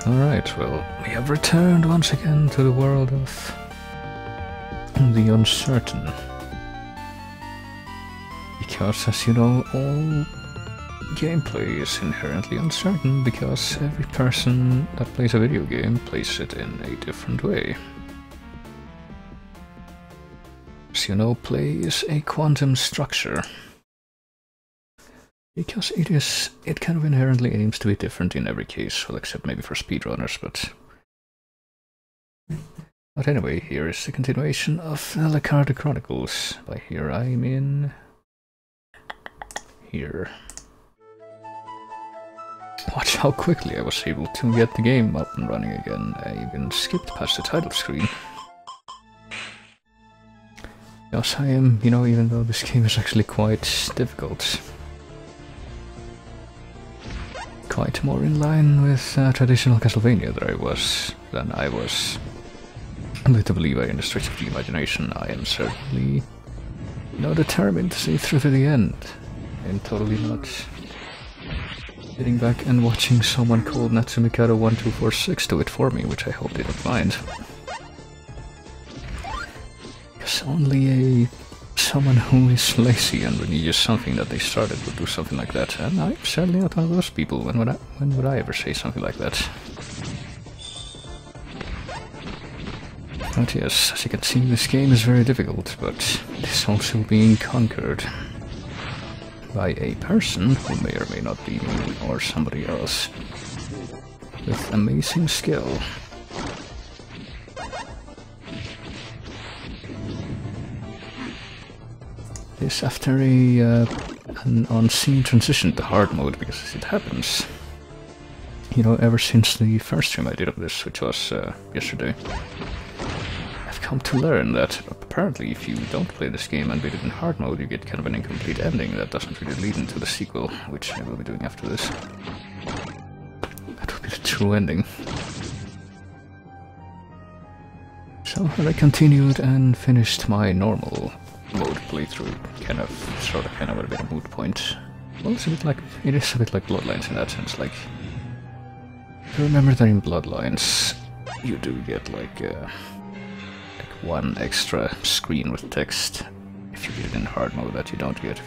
Alright, well, we have returned once again to the world of the uncertain. Because, as you know, all gameplay is inherently uncertain because every person that plays a video game plays it in a different way. As you know, play is a quantum structure. Because it kind of inherently aims to be different in every case, well, except maybe for speedrunners, but anyway, here is the continuation of Lecarde Chronicles. By here I mean here. Watch how quickly I was able to get the game up and running again. I even skipped past the title screen. Yes, I am, you know, even though this game is actually quite difficult. Quite more in line with traditional Castlevania than I was. A little believer in the stretch of the imagination. I am certainly, you know, determined to see through to the end. And totally not sitting back and watching someone called Natsumikado1246 do it for me, which I hope they don't mind. Because only a someone who is lazy and when you use something that they started would do something like that. And I'm certainly not one of those people. When would I ever say something like that? But yes, as you can see, this game is very difficult, but it is also being conquered by a person who may or may not be me or somebody else with amazing skill. This after an unseen transition to hard mode, because it happens. You know, ever since the first stream I did of this, which was yesterday, I've come to learn that apparently if you don't play this game and beat it in hard mode, you get kind of an incomplete ending that doesn't really lead into the sequel, which I will be doing after this. That will be the true ending. So I continued and finished my normal mode playthrough, sort of a bit of moot point. Well, it is a bit like Bloodlines in that sense. Like, I remember that in Bloodlines, you do get like one extra screen with text if you beat it in hard mode that you don't get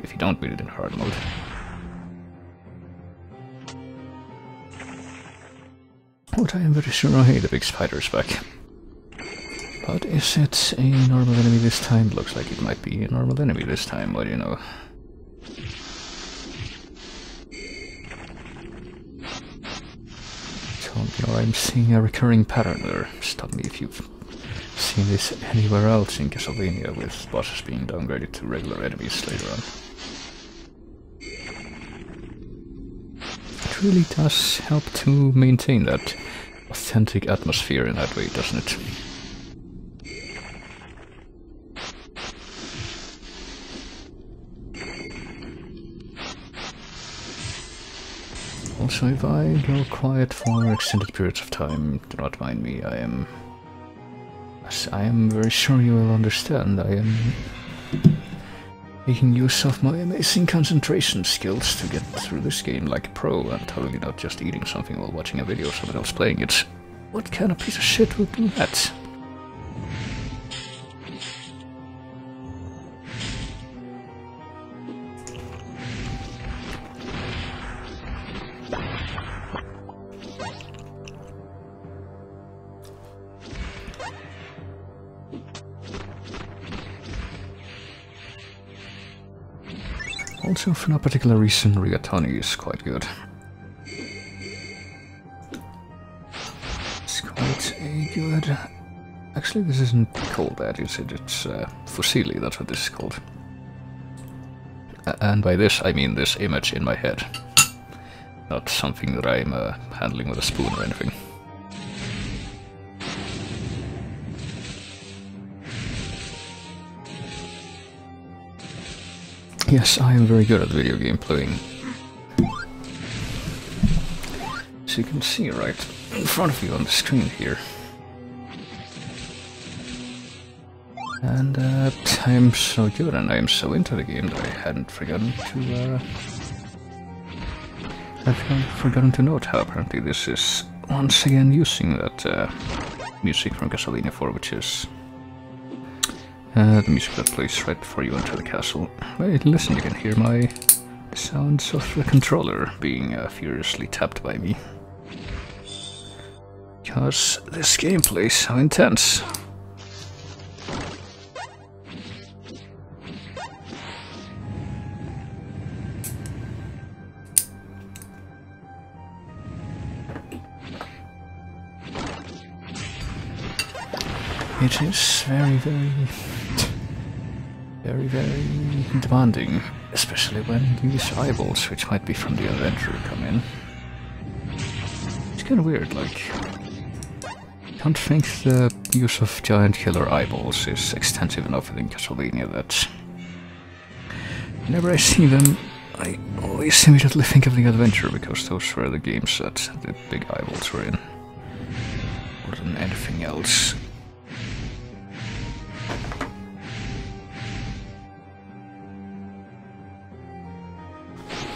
if you don't beat it in hard mode. What I am very sure, oh hey, the big spider is back. But is it a normal enemy this time? Looks like it might be a normal enemy this time, what do you know? So I'm seeing a recurring pattern there. Stop me if you've seen this anywhere else in Castlevania, with bosses being downgraded to regular enemies later on. It really does help to maintain that authentic atmosphere in that way, doesn't it? Also, if I go quiet for extended periods of time, do not mind me. As I am very sure you will understand, I am making use of my amazing concentration skills to get through this game like a pro, and totally not just eating something while watching a video of someone else playing it. What kind of piece of shit would do that? Also, for no particular reason, rigatoni is quite good. It's quite a good... Actually, this isn't called that, is it? It's fusilli, that's what this is called. And by this, I mean this image in my head. Not something that I'm handling with a spoon or anything. Yes, I am very good at video game playing. As you can see right in front of you on the screen here. And I am so good and I am so into the game that I hadn't forgotten to note how apparently this is once again using that music from Castlevania 4, which is the music that plays right before you enter the castle. Wait, listen, you can hear my sounds of the controller being furiously tapped by me. Because this gameplay is so intense. It is very, very demanding, especially when these eyeballs, which might be from the adventure, come in. It's kind of weird, like, I don't think the use of giant killer eyeballs is extensive enough in Castlevania that whenever I see them, I always immediately think of the adventure, because those were the games that the big eyeballs were in, more than anything else.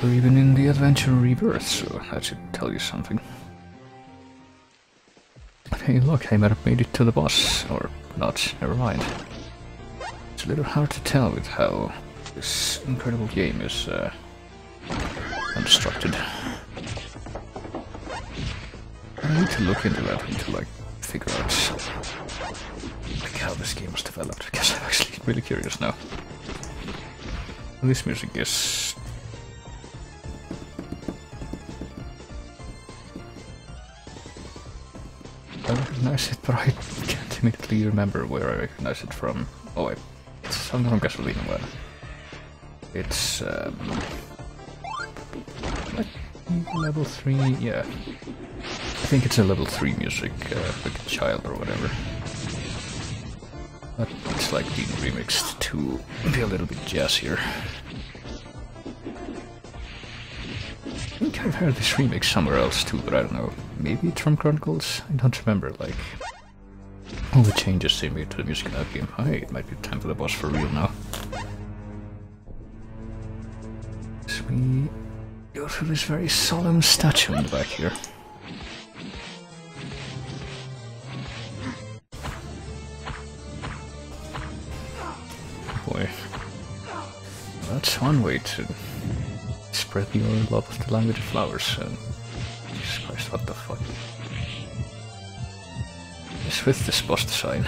Or even in the adventure Rebirth, so that should tell you something. Hey look, I might have made it to the boss, or not, never mind. It's a little hard to tell with how this incredible game is constructed. I need to look into that and to like figure out like how this game was developed, because I'm actually really curious now. This music is I recognize it, but I can't immediately remember where I recognize it from. Oh wait, it's something from Castlevania 1. It's like level 3, yeah. I think it's a level 3 music, like a child or whatever. But it's like being remixed to be a little bit jazzier. I think I've heard this remix somewhere else too, but I don't know. Maybe it's from Chronicles? I don't remember, like, all the changes they made to the music in that game. Hey, it might be time for the boss for real now. So we go through this very solemn statue in the back here. Boy, that's one way to spread your love of the language of flowers. Jesus Christ, what the fuck? Just with this boss design.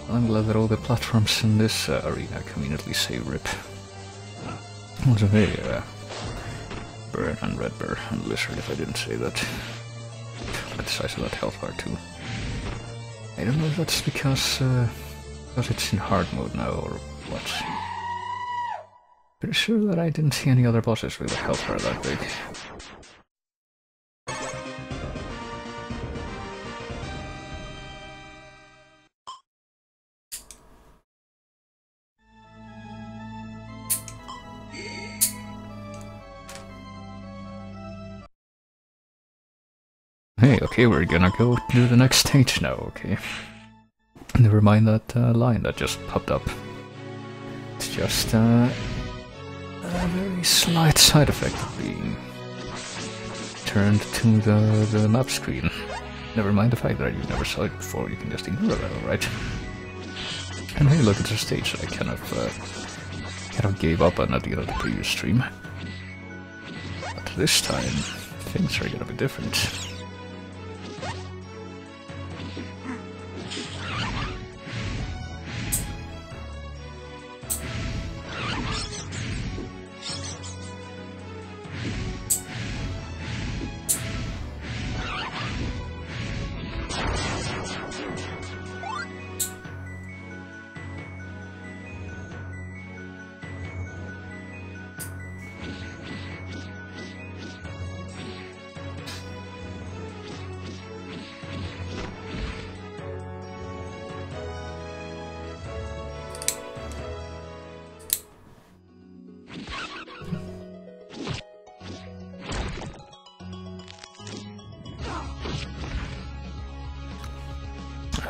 I'm glad that all the platforms in this arena conveniently say RIP. Also, hey, Burn and Red Bear and Lizard, if I didn't say that. Look at the size of that health bar too. I don't know if that's because it's in hard mode now or what. Pretty sure that I didn't see any other bosses with a health bar that big. Hey, okay, we're gonna go to the next stage now, okay. Never mind that line that just popped up. It's just a very slight side effect of being turned to the map screen. Never mind the fact that you never saw it before, you can just ignore that, alright? And hey, look, it's a stage that I kind of gave up on at the end of the previous stream. But this time, things are gonna be different.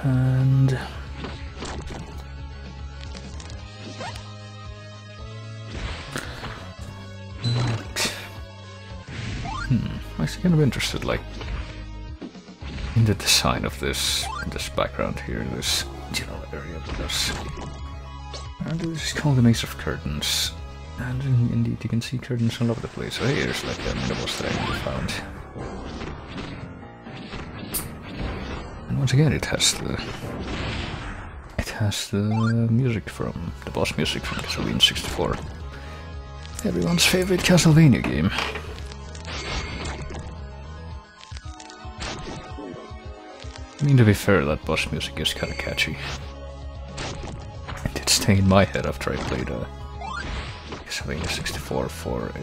And I'm actually kind of interested, like, in the design of this background here, this general area, because this is called the Maze of Curtains, and indeed you can see curtains all over the place. So hey, there's like a mini-boss that I never found. And once again, it has the music from the boss music from Castlevania 64. Everyone's favorite Castlevania game. I mean, to be fair, that boss music is kind of catchy. It did stay in my head after I played Castlevania 64 for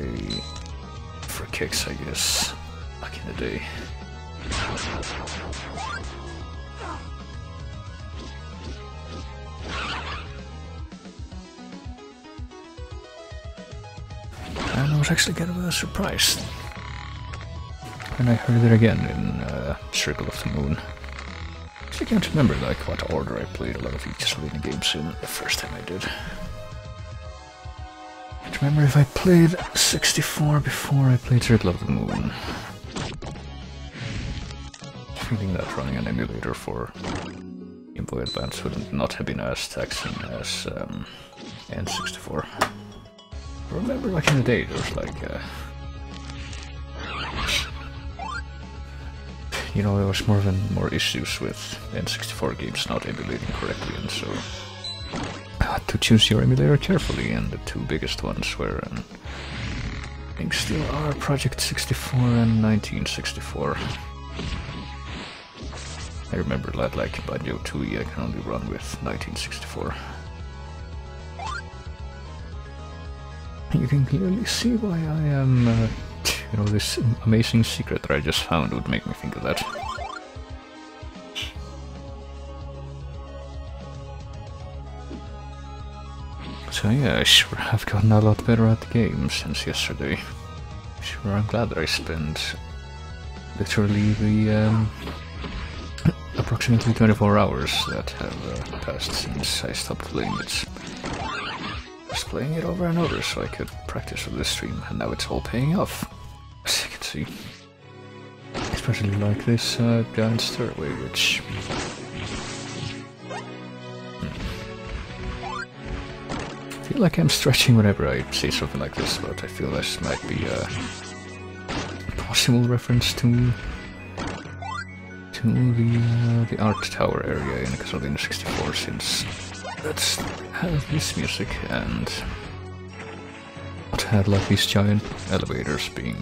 kicks, I guess, back in the day. And I was actually kind of surprised when I heard it again in Circle of the Moon. I can't remember like what order I played a lot of the Castlevania games in the first time I did. I can't remember if I played 64 before I played Circle of the Moon. Feeling that running an emulator for Boy Advance would not have been as taxing as N64. I remember like in the day there was like you know, there was more issues with N64 games not emulating correctly, and so I had to choose your emulator carefully, and the two biggest ones were, I think still are, Project 64 and 1964. I remember that like Banjo Tooie I can only run with 1964. You can clearly see why I am, you know, this amazing secret that I just found would make me think of that. So yeah, I sure have gotten a lot better at the game since yesterday. Sure, I'm glad that I spent literally the approximately 24 hours that have passed since I stopped playing it. I was playing it over and over so I could practice for this stream, and now it's all paying off, as you can see. Especially like this giant stairway, which... I feel like I'm stretching whenever I say something like this, but I feel this might be a possible reference to the art tower area in Castlevania 64, since that has this music and it had like these giant elevators being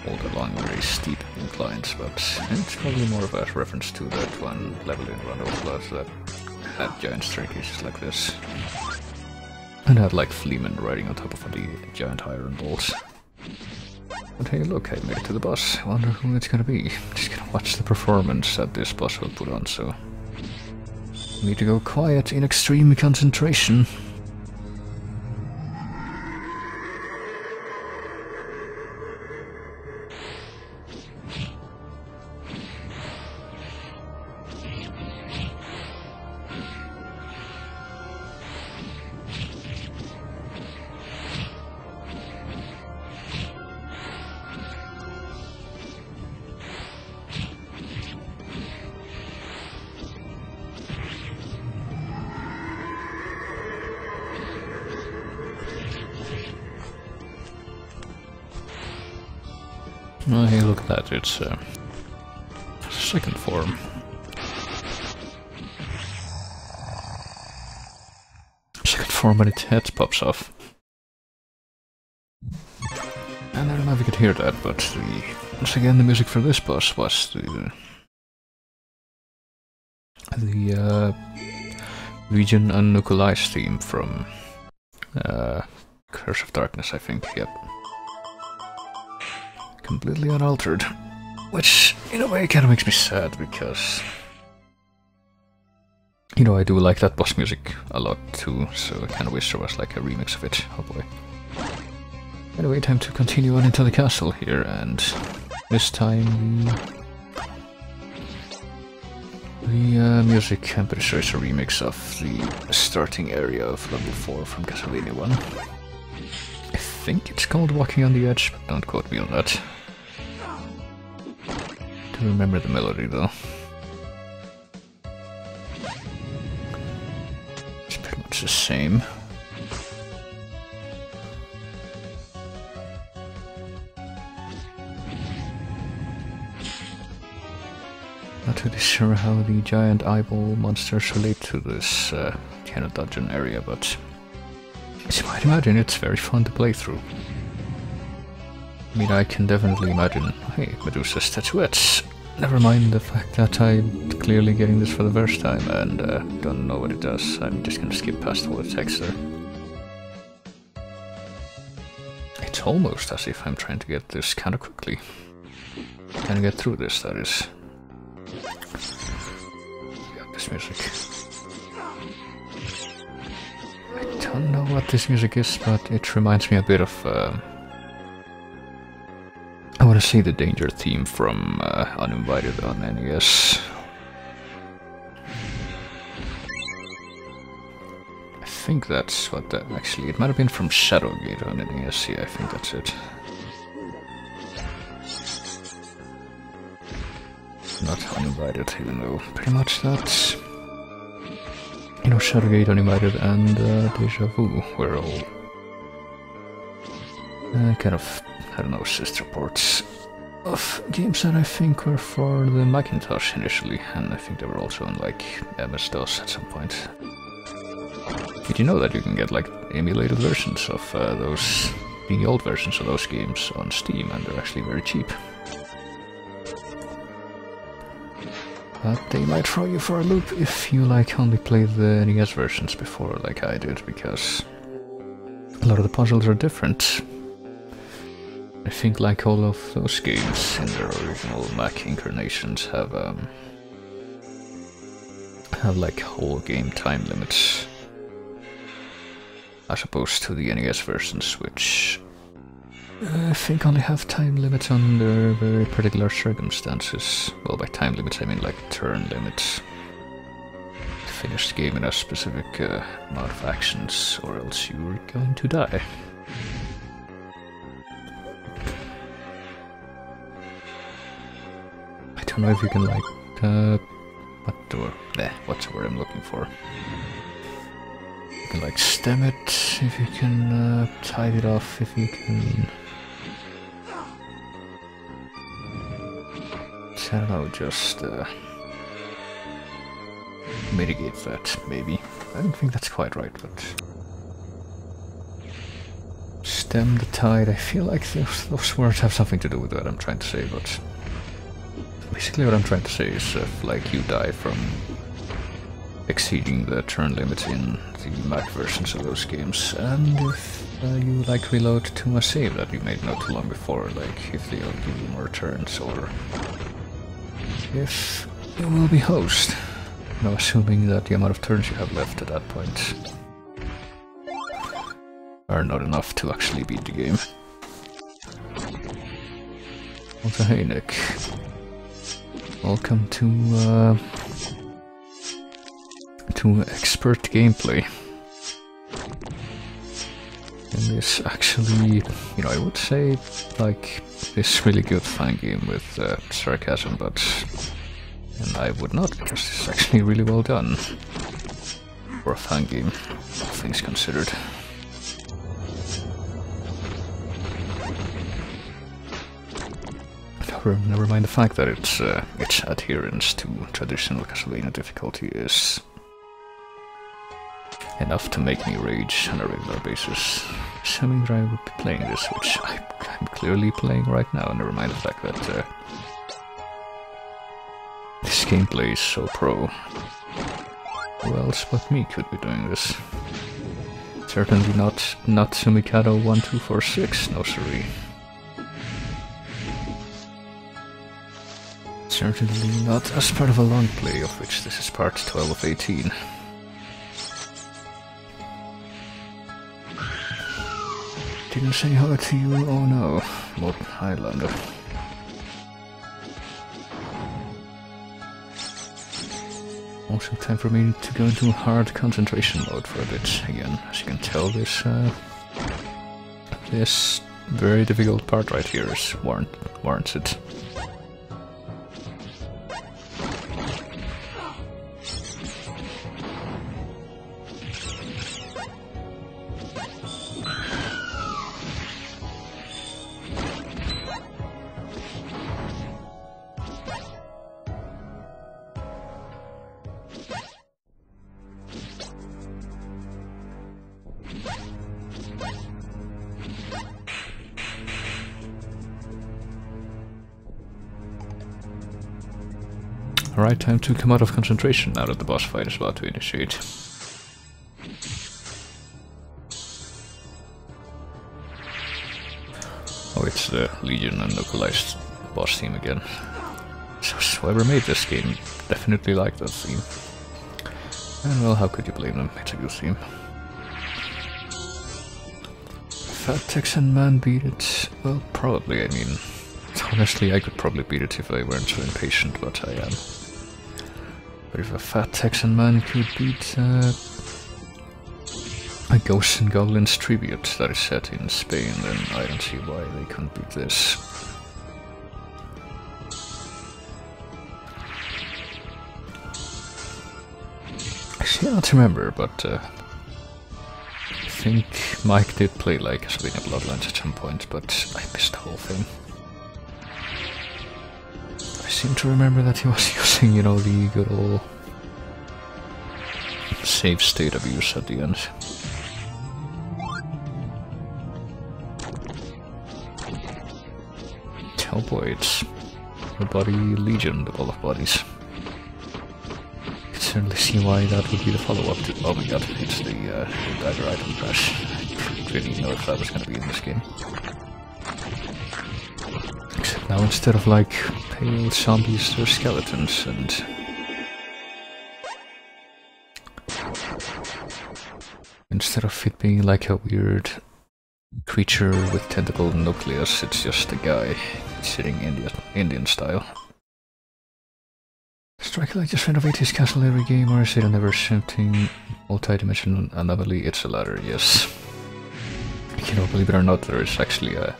all along very steep inclines, but it's probably more of a reference to that one level in Rondo of Blood that had giant staircases like this. And had like Fleeman riding on top of the giant iron bolts. But hey, look, I made it to the boss. I wonder who it's gonna be. Just gonna watch the performance that this boss will put on, so... need to go quiet in extreme concentration. Oh, hey, look at that, it's a second form. Second form when its head pops off. And I don't know if you could hear that, but once again the music for this boss was the Legion and Nuclei's theme from Curse of Darkness, I think, yep. Completely unaltered, which in a way kind of makes me sad, because you know, I do like that boss music a lot too, so I kind of wish there was like a remix of it. Oh boy. Anyway, time to continue on into the castle here, and this time the music, I'm pretty sure it's a remix of the starting area of level 4 from Castlevania 1. I think it's called Walking on the Edge, but don't quote me on that. I remember the melody though. It's pretty much the same. Not really sure how the giant eyeball monsters relate to this kind of dungeon area, but as you might imagine, it's very fun to play through. I mean, I can definitely imagine, hey, Medusa's statuettes. Never mind the fact that I'm clearly getting this for the first time and don't know what it does. I'm just gonna skip past all the text there. It's almost as if I'm trying to get this kind of quickly. Trying to get through this, that is. Got this music. I don't know what this music is, but it reminds me a bit of I want to say the danger theme from Uninvited on NES. I think that's what that actually, it might have been from Shadowgate on NES, yeah, I think that's it. Not Uninvited, even though pretty much that's you know, Shadowgate, United, and Deja Vu were all kind of, I don't know, sister ports of games that I think were for the Macintosh initially, and I think they were also on like MS-DOS at some point. Did you know that you can get like emulated versions of the old versions of those games on Steam, and they're actually very cheap? But they might throw you for a loop if you like only played the NES versions before, like I did, because a lot of the puzzles are different. I think like all of those games in their original Mac incarnations have like whole game time limits, as opposed to the NES versions, which I think only have time limits under very particular circumstances. Well, by time limits I mean like turn limits. To finish the game in a specific amount of actions, or else you're going to die. I don't know if you can like what's the word I'm looking for? You can like stem it, if you can tide it off, if you can, I don't know, just mitigate that, maybe. I don't think that's quite right, but stem the tide, I feel like those words have something to do with what I'm trying to say, but basically what I'm trying to say is if like you die from exceeding the turn limit in the Mac versions of those games, and if you like reload to a save that you made not too long before, like if they'll give you more turns, or if you will be host, you know, assuming that the amount of turns you have left at that point are not enough to actually beat the game. Also, hey Nick, welcome to expert gameplay. And this actually, you know, I would say like this really good fan game with sarcasm, but and I would not, because it's actually really well done for a fan game, all things considered. Never mind the fact that its adherence to traditional Castlevania difficulty is enough to make me rage on a regular basis, assuming that I would be playing this, which I'm clearly playing right now, never mind the fact that this gameplay is so pro. Who else but me could be doing this? Certainly not Sumikado 1246, no siree. Certainly not as part of a long play, of which this is part 12 of 18. Didn't say hello to you, oh no, Lord Highlander. Also time for me to go into hard concentration mode for a bit again. As you can tell, this very difficult part right here is warrants it. Alright, time to come out of concentration now that the boss fight is about to initiate. Oh, it's the Legion and localized boss theme again. So whoever made this game definitely liked that theme. And well, how could you blame them? It's a good theme. Fat Texan man beat it? Well, probably, I mean, honestly I could probably beat it if I weren't so impatient, but I am. But if a fat Texan man could beat a Ghosts and Goblins tribute that is set in Spain, then I don't see why they couldn't beat this. cannot remember, but I think Mike did play like Castlevania Bloodlines at some point, but I missed the whole thing. I seem to remember that he was using, you know, the good old save state abuse at the end. Oh boy, it's the Body Legion, the Ball of Bodies. I can certainly see why that would be the follow-up to... Oh my god, it's the Dagger Item Crash. I didn't really know if that was going to be in this game. Except now instead of like pale zombies, they're skeletons, and... instead of it being like a weird creature with tentacle nucleus, it's just a guy sitting Indian style. Does Dracula just renovate his castle every game, or is it a never-shifting multi-dimensional anomaly? It's the latter, yes. You know, believe it or not, there is actually a...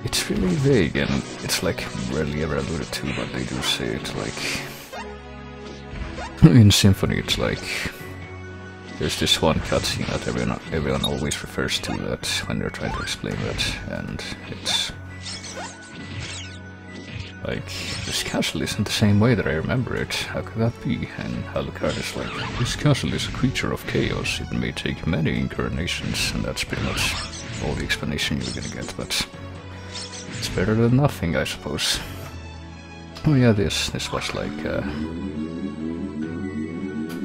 It's really vague, and it's like rarely ever alluded to, but they do say it, like... in Symphony, it's like... There's this one cutscene that everyone always refers to that when they're trying to explain that, and it's... like, this castle isn't the same way that I remember it, how could that be? And Lecarde is like, this castle is a creature of chaos, it may take many incarnations, and that's pretty much all the explanation you're gonna get, but... it's better than nothing, I suppose. Oh yeah, this was like,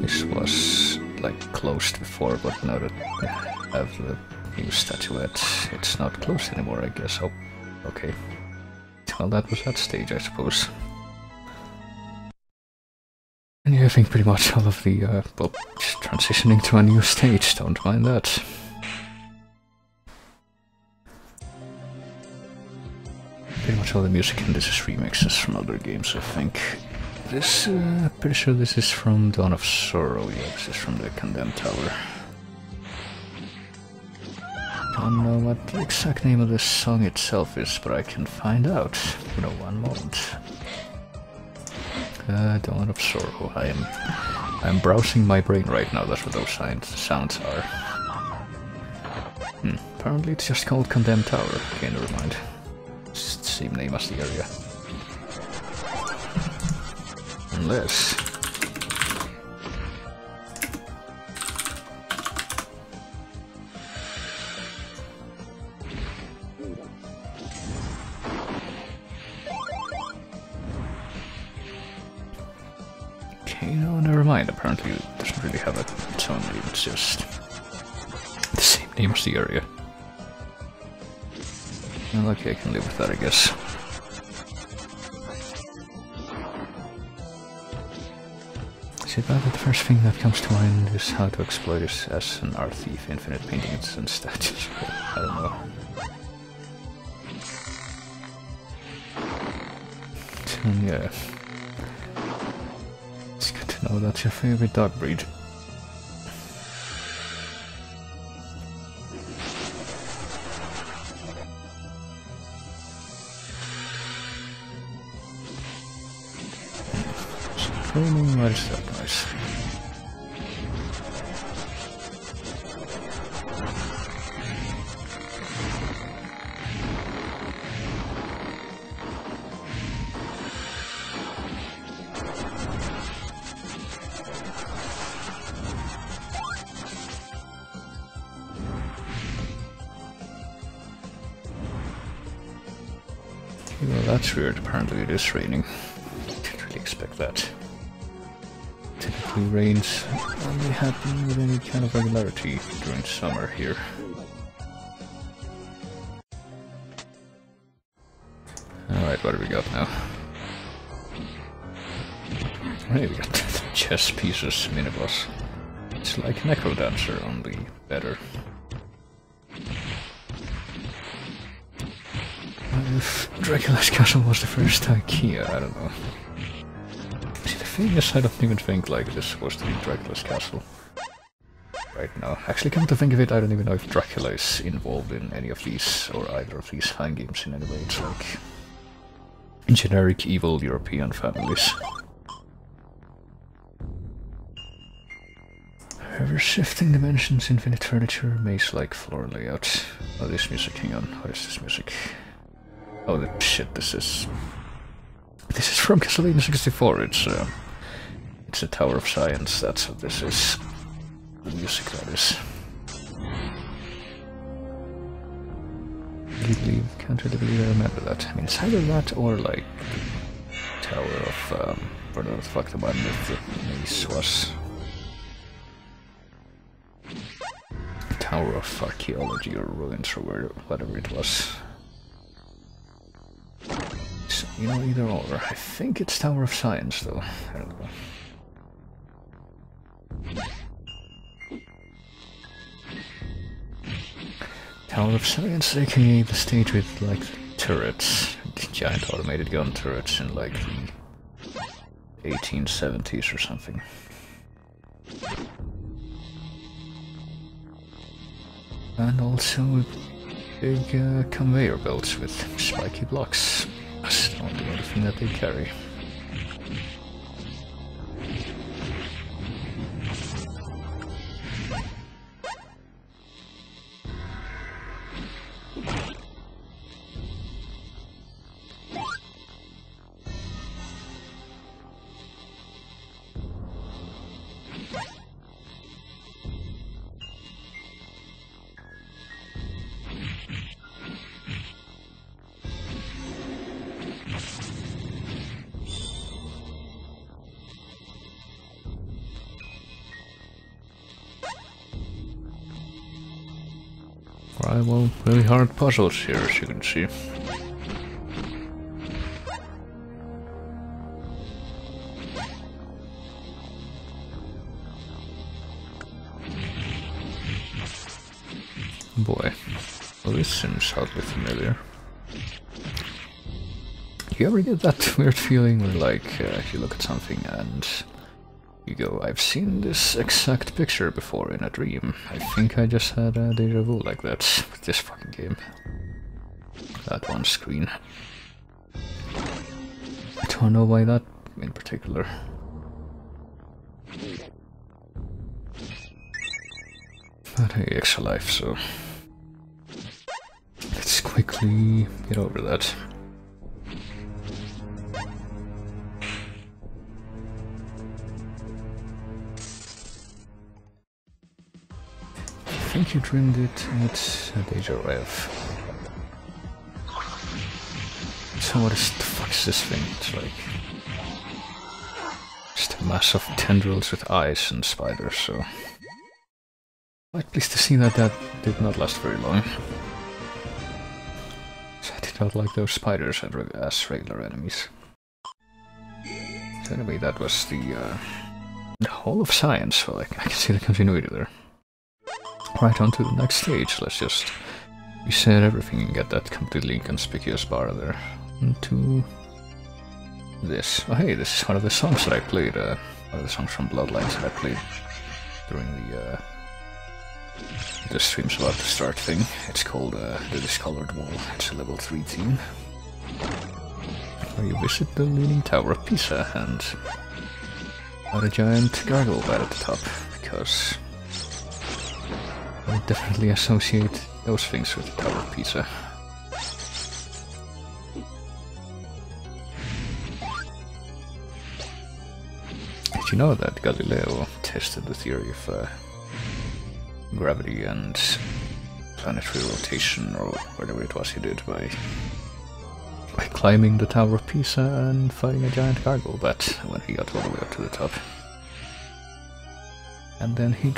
this was... like closed before, but now that I have the new statuette, it's not closed anymore, I guess. Oh, okay. Well, that was that stage, I suppose. And yeah, I think pretty much all of the, well, just transitioning to a new stage, don't mind that. Pretty much all the music in this is remixes from other games, I think. This, pretty sure this is from Dawn of Sorrow, yeah, this is from the Condemned Tower. Don't know what the exact name of this song itself is, but I can find out. You know, one moment. Dawn of Sorrow, I'm browsing my brain right now, that's what those sounds are. Apparently it's just called Condemned Tower, okay, never mind. It's the same name as the area. Unless... okay, no, never mind. Apparently it doesn't really have its own name, it's just the same name as the area. Well, okay, I can live with that, I guess. Is it bad that the first thing that comes to mind is how to exploit it as an art thief, infinite paintings and statues? I don't know. And yeah. It's good to know that's your favorite dog breed. Training, what is that, guys? Well, that's weird. Apparently it is raining. Didn't really expect that. Typically rains only happen with any kind of regularity during summer here. Alright, what do we got now? Hey, we got chess pieces mini-boss. It's like Necrodancer, only better. If Dracula's castle was the first IKEA, I don't know. See, the thing is, I don't even think like this is supposed to be Dracula's castle right now. Actually, come to think of it, I don't even know if Dracula is involved in any of these, or either of these Fangames in any way. It's like generic evil European families. Ever shifting dimensions, infinite furniture, maze-like floor layout. Oh, this music, hang on. What is this music? Oh, shit, this is from Castlevania 64. It's a Tower of Science, that's what this is. The music, that is. Can't really believe I remember that. I mean, it's either that or like Tower of, whatever the fuck the one with the maze was. Tower of Archaeology or Ruins or whatever it was. So, you know, either or. I think it's Tower of Science though. I don't know. Tower of Science, aka the stage with like turrets, giant automated gun turrets in like the 1870s or something. And also big conveyor belts with spiky blocks. That's the only other thing that they carry. Right, well, really hard puzzles here, as you can see. Boy, well, this seems oddly familiar. You ever get that weird feeling where, like, if you look at something and you go, I've seen this exact picture before in a dream. I think I just had a deja vu like that with this fucking game. That one screen. I don't know why that in particular. But hey, extra life, so let's quickly get over that. I think you dreamed it, it's a deja rev. So what is the fuck is this thing? It's like just a mass of tendrils with eyes and spiders, so I'm pleased to see that that did not last very long. So I did not like those spiders as regular enemies. So anyway, that was the Hall of Science, well, I can see the continuity there. Right on to the next stage, let's just reset everything and get that completely inconspicuous bar there. Into this. Oh hey, this is one of the songs that I played, one of the songs from Bloodlines that I played during the streams about the start thing. It's called The Discolored Wall. It's a level 3 theme, where you visit the Leaning Tower of Pisa and got a giant gargoyle bat at the top, because I definitely associate those things with the Tower of Pisa. Did you know that Galileo tested the theory of gravity and planetary rotation, or whatever it was he did, by climbing the Tower of Pisa and fighting a giant gargoyle bat when he got all the way up to the top? And then he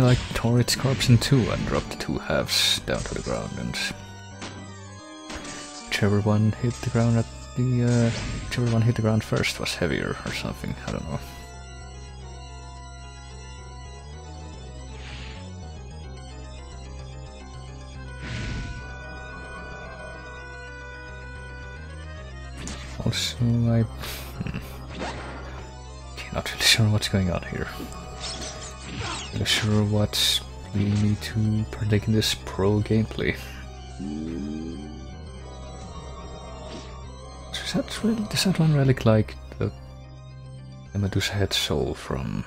like tore its corpse in two and dropped the two halves down to the ground, and whichever one hit the ground first was heavier or something, I don't know. Also, I'm not really sure what's going on here. Not sure what's leading me to partake in this pro gameplay. So is that one relic like the Medusa head soul from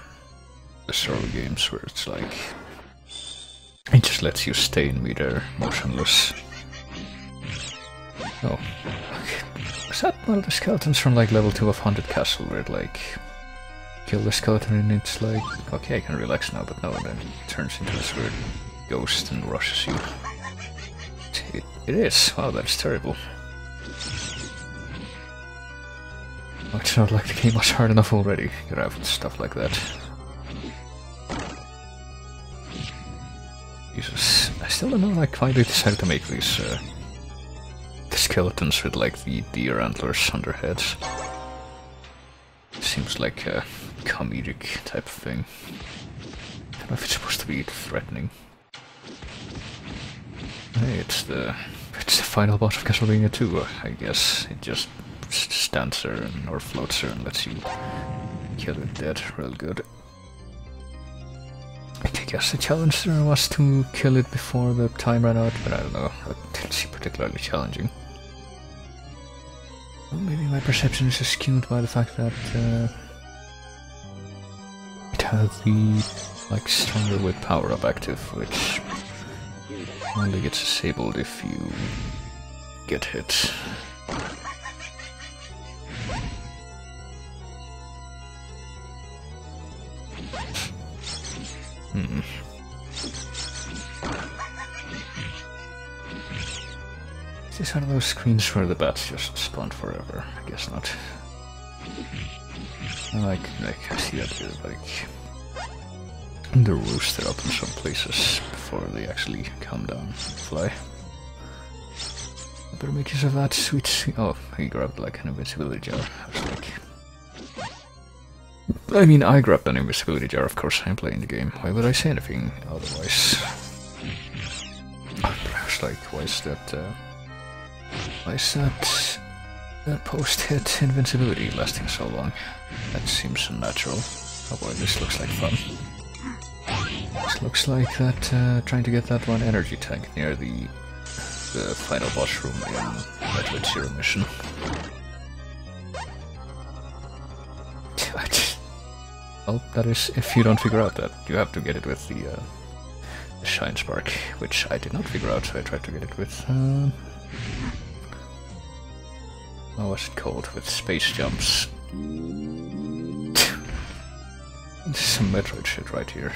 the story games where it's like it just lets you stay in midair, motionless. Oh, okay. Is that one of the skeletons from like level 2 of Haunted Castle where it like kill the skeleton and it's like, okay, I can relax now, but no, and then it turns into this weird ghost and rushes you. It is. Wow, that's terrible. Oh, it's not like the game was hard enough already. You have stuff like that. Jesus, I still don't know like why they decided to make these the skeletons with like the deer antlers on their heads. Seems like a comedic type of thing. I don't know if it's supposed to be threatening. Hey, it's the final boss of Castlevania 2, I guess. It just stands there or floats there and lets you kill it dead real good. I guess the challenge there was to kill it before the time ran out, but I don't know. That didn't seem particularly challenging. Well, maybe my perception is skewed by the fact that it had the like stronger whip power up active, which only gets disabled if you get hit. Is this one of those screens where the bats just spawn forever? I guess not. I see that here, like the roost are up in some places before they actually come down and fly. I better make use of that sweet. Oh, he grabbed like an invincibility jar. I was like, I mean, I grabbed an invisibility jar, of course, I'm playing the game. Why would I say anything otherwise? But I was like, why is that post-hit invincibility lasting so long? That seems unnatural. Oh boy, this looks like fun. This looks like that, trying to get that one energy tank near the final boss room in Metroid Zero mission. Well, that is if you don't figure out that. You have to get it with the Shine Spark, which I did not figure out, so I tried to get it with, what was it called? With space jumps. This is some Metroid shit right here.